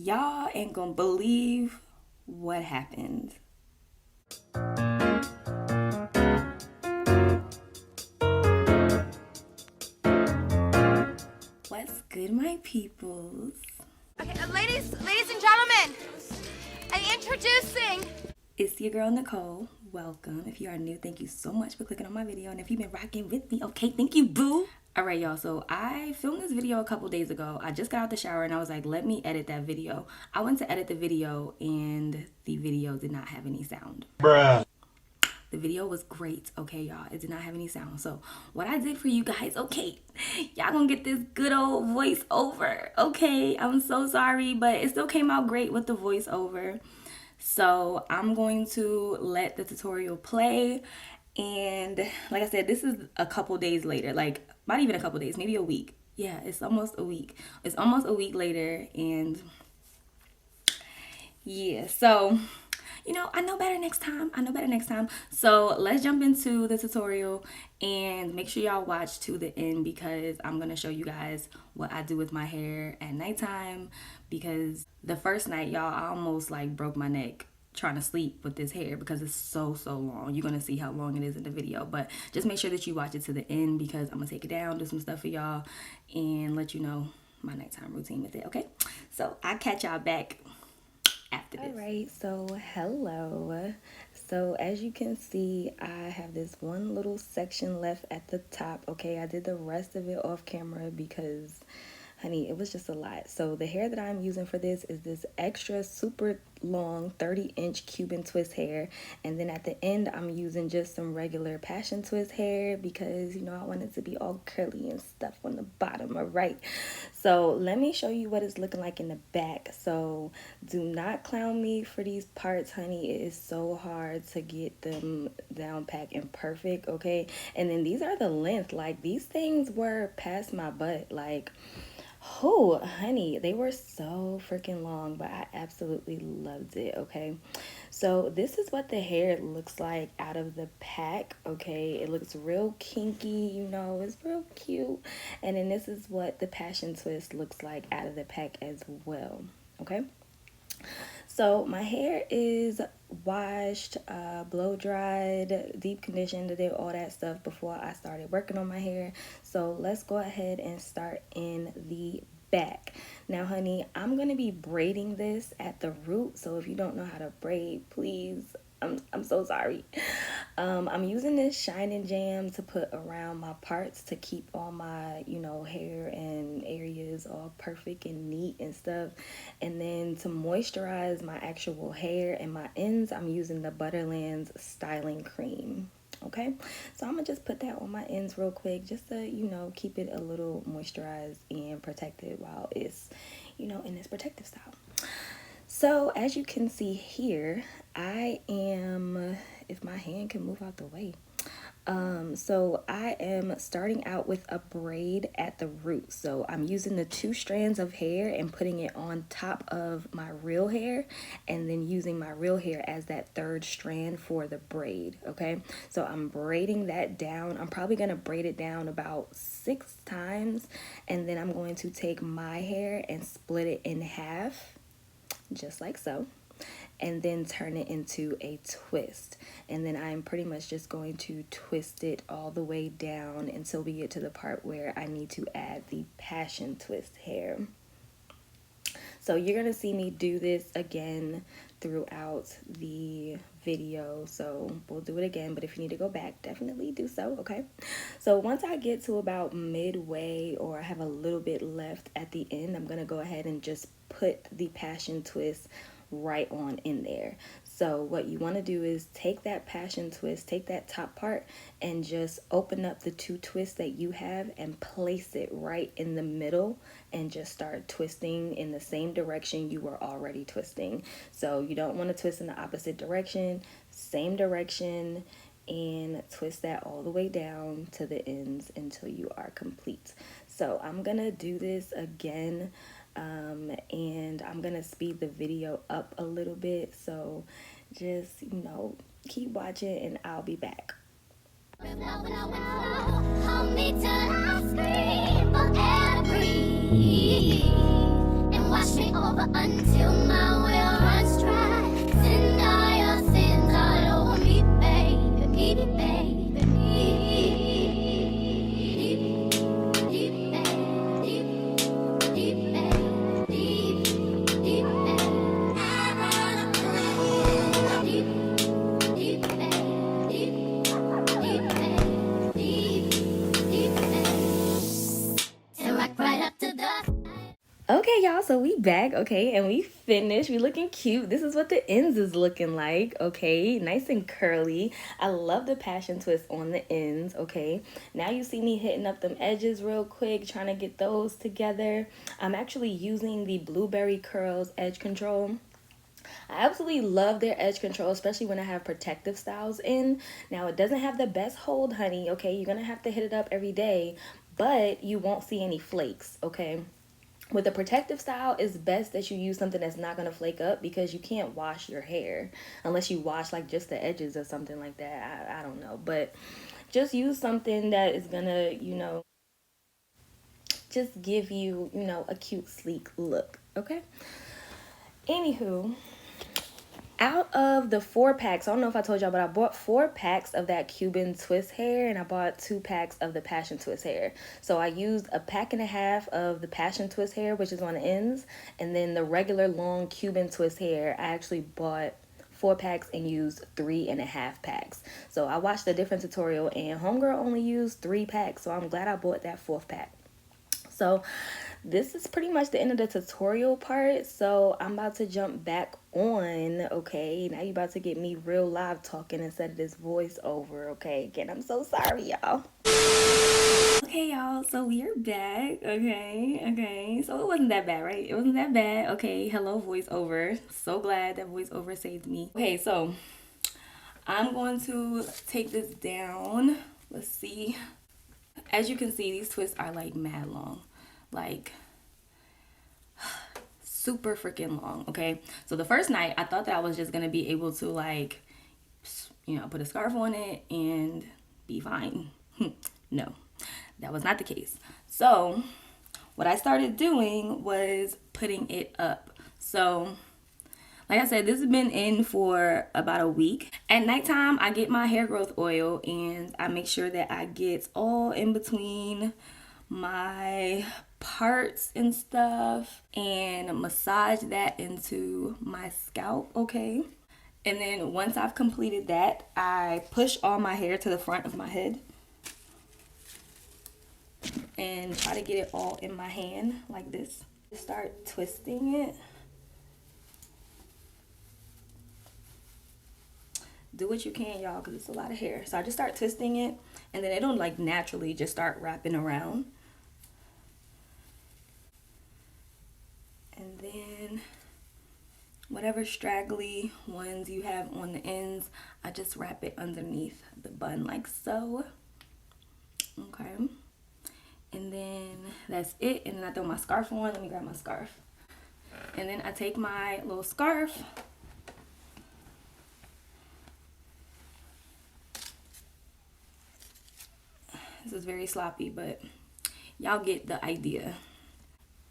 Y'all ain't gonna believe what happened. What's good, my peoples? Okay, ladies and gentlemen, introducing. It's your girl Nicole. Welcome. If you are new, thank you so much for clicking on my video. And if you've been rocking with me, okay, thank you, boo. All right, y'all. So I filmed this video a couple days ago. I just got out the shower and I was like, let me edit that video. I went to edit the video and the video did not have any sound. Bruh. The video was great, okay, y'all. It did not have any sound. So what I did for you guys, okay, y'all gonna get this good old voiceover, okay? I'm so sorry, but it still came out great with the voiceover. So I'm going to let the tutorial play. And like I said, this is a couple days later, like not even a couple days, maybe a week. Yeah, it's almost a week. It's almost a week later. And yeah, so you know, I know better next time. So let's jump into the tutorial and make sure y'all watch to the end because I'm going to show you guys what I do with my hair at nighttime. Because the first night, y'all, I almost like broke my neck trying to sleep with this hair because it's so long. You're going to see how long it is in the video. But just make sure that you watch it to the end because I'm going to take it down, do some stuff for y'all, and let you know my nighttime routine with it, okay? So I'll catch y'all back after this. All right, so hello. So as you can see, I have this one little section left at the top. Okay, I did the rest of it off camera because, honey, it was just a lot. So the hair that I'm using for this is this extra super long 30-inch Cuban twist hair, and then at the end I'm using just some regular passion twist hair because, you know, I want it to be all curly and stuff on the bottom. All right, so let me show you what it's looking like in the back. So do not clown me for these parts, honey. It is so hard to get them down packed and perfect, okay? And then these are the length. Like, these things were past my butt. Like, oh, honey, they were so freaking long, but I absolutely loved it, okay? So this is what the hair looks like out of the pack, okay? It looks real kinky, you know, it's real cute. And then this is what the passion twist looks like out of the pack as well, okay? So my hair is washed, blow dried, deep conditioned, did all that stuff before I started working on my hair. So let's go ahead and start in the back. Now, honey, I'm going to be braiding this at the root. So if you don't know how to braid, please, I'm so sorry. I'm using this Shine Jam to put around my parts to keep all my, you know, hair and areas all perfect and neat and stuff. And then to moisturize my actual hair and my ends, I'm using the Butterland's styling cream. Okay, so I'm gonna just put that on my ends real quick just to, you know, keep it a little moisturized and protected while it's, you know, in this protective style. So as you can see here, I am, if my hand can move out the way, so I am starting out with a braid at the root. So I'm using the 2 strands of hair and putting it on top of my real hair, and then using my real hair as that 3rd strand for the braid, okay? So I'm braiding that down. I'm probably going to braid it down about 6 times, and then I'm going to take my hair and split it in half, just like so, and then turn it into a twist. And then I'm pretty much just going to twist it all the way down until we get to the part where I need to add the passion twist hair. So you're gonna see me do this again throughout the video, so we'll do it again, but if you need to go back, definitely do so, okay? So once I get to about midway, or I have a little bit left at the end, I'm gonna go ahead and just put the passion twist right on in there. So what you want to do is take that passion twist, take that top part, and just open up the 2 twists that you have and place it right in the middle and just start twisting in the same direction you were already twisting. So you don't want to twist in the opposite direction, same direction, and twist that all the way down to the ends until you are complete. So I'm gonna do this again, and I'm gonna speed the video up a little bit, so just, you know, keep watching and I'll be back. Hold me till I scream for every, and wash me over until my well runs dry. Send all your sins all over me, baby, baby, baby. Okay, y'all, so we back, okay, and we finished. We looking cute. This is what the ends is looking like, okay, nice and curly. I love the passion twist on the ends, okay. Now you see me hitting up them edges real quick, trying to get those together. I'm actually using the Blueberry Curls Edge Control. I absolutely love their edge control, especially when I have protective styles in. Now, it doesn't have the best hold, honey, okay. You're gonna have to hit it up every day, but you won't see any flakes, okay. With a protective style, it's best that you use something that's not going to flake up because you can't wash your hair unless you wash like just the edges or something like that. I don't know. But just use something that is going to, you know, just give you, you know, a cute, sleek look. Okay? Anywho, out of the 4 packs, I don't know if I told y'all, but I bought 4 packs of that Cuban twist hair and I bought 2 packs of the passion twist hair. So I used a pack and a half of the passion twist hair, which is on the ends, and then the regular long Cuban twist hair, I actually bought 4 packs and used 3.5 packs. So I watched a different tutorial and homegirl only used 3 packs, so I'm glad I bought that 4th pack. So this is pretty much the end of the tutorial part, so I'm about to jump back on, okay? Now you about to get me real live talking instead of this voiceover, okay? Again, I'm so sorry, y'all. Okay, y'all, so we're back, okay, so it wasn't that bad, right? It wasn't that bad, okay, hello voiceover. So glad that voiceover saved me. Okay, so I'm going to take this down. Let's see. As you can see, these twists are like mad long. Like super freaking long, okay? So the first night I thought that I was just gonna be able to, like, you know, put a scarf on it and be fine. No, that was not the case. So what I started doing was putting it up. So like I said, this has been in for about a week. At nighttime, I get my hair growth oil and I make sure that I get all in between my parts and stuff and massage that into my scalp, okay? And then once I've completed that, I push all my hair to the front of my head and try to get it all in my hand like this. Start twisting it. Do what you can, y'all, because it's a lot of hair. So I just start twisting it, and then it'll like naturally just start wrapping around. And then whatever straggly ones you have on the ends, I just wrap it underneath the bun like so. Okay. And then that's it. And then I throw my scarf on. Let me grab my scarf. And then I take my little scarf. This is very sloppy, but y'all get the idea.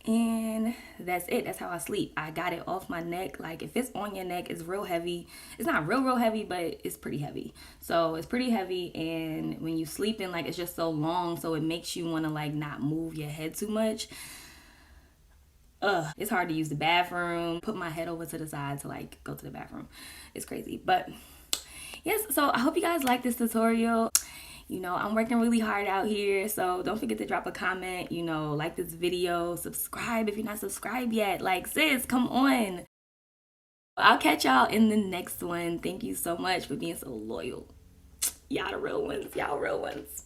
And that's it. That's how I sleep. I got it off my neck. Like, if it's on your neck, it's real heavy. It's not real heavy, but it's pretty heavy. So it's pretty heavy, and when you sleeping, like, it's just so long, so it makes you want to like not move your head too much. It's hard to use the bathroom. Put my head over to the side to like go to the bathroom. It's crazy. But yes, so I hope you guys like this tutorial. You know, I'm working really hard out here, so don't forget to drop a comment, you know, like this video, subscribe if you're not subscribed yet. Like, sis, come on. I'll catch y'all in the next one. Thank you so much for being so loyal. Y'all the real ones. Y'all real ones.